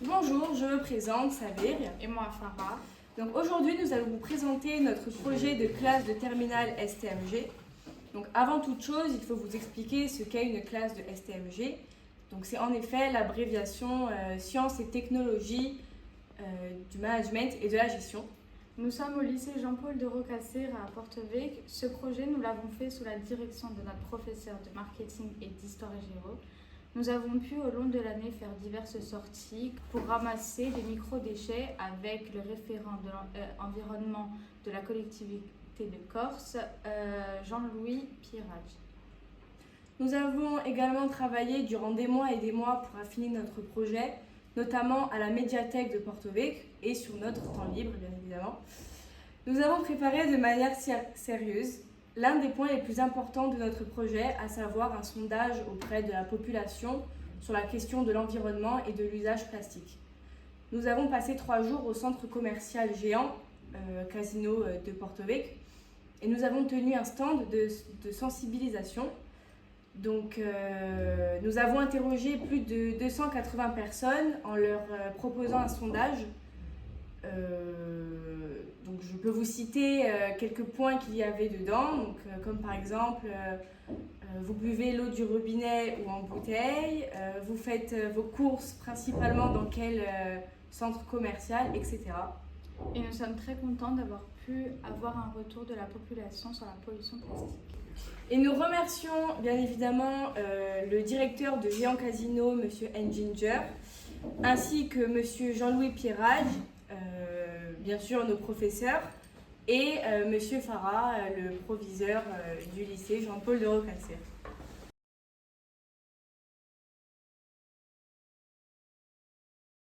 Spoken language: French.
Bonjour, je me présente, Sabir. Et moi, Farah. Donc aujourd'hui, nous allons vous présenter notre projet de classe de terminale STMG. Donc avant toute chose, il faut vous expliquer ce qu'est une classe de STMG. Donc c'est en effet l'abréviation Sciences et Technologies du Management et de la Gestion. Nous sommes au lycée Jean-Paul de Rocasser à Porto-Vecchio. Ce projet, nous l'avons fait sous la direction de notre professeur de marketing et d'histoire et géo. Nous avons pu au long de l'année faire diverses sorties pour ramasser des micro-déchets avec le référent de l'environnement de la collectivité de Corse, Jean-Louis Pierrage. Nous avons également travaillé durant des mois et des mois pour affiner notre projet, notamment à la médiathèque de Porto-Vecchio et sur notre temps libre, bien évidemment. Nous avons préparé de manière sérieuse l'un des points les plus importants de notre projet, à savoir un sondage auprès de la population sur la question de l'environnement et de l'usage plastique. Nous avons passé 3 jours au centre commercial géant, Casino de Porto-Vecchio, et nous avons tenu un stand de sensibilisation. Donc, nous avons interrogé plus de 280 personnes en leur proposant un sondage. Donc, je peux vous citer quelques points qu'il y avait dedans, donc, comme par exemple, vous buvez l'eau du robinet ou en bouteille, vous faites vos courses principalement dans quel centre commercial, etc. Et nous sommes très contents d'avoir pu avoir un retour de la population sur la pollution plastique. Et nous remercions bien évidemment le directeur de Géant Casino, M. Enginger, ainsi que M. Jean-Louis Pierrage, bien sûr nos professeurs, et M. Farah, le proviseur du lycée Jean-Paul de Rocasser.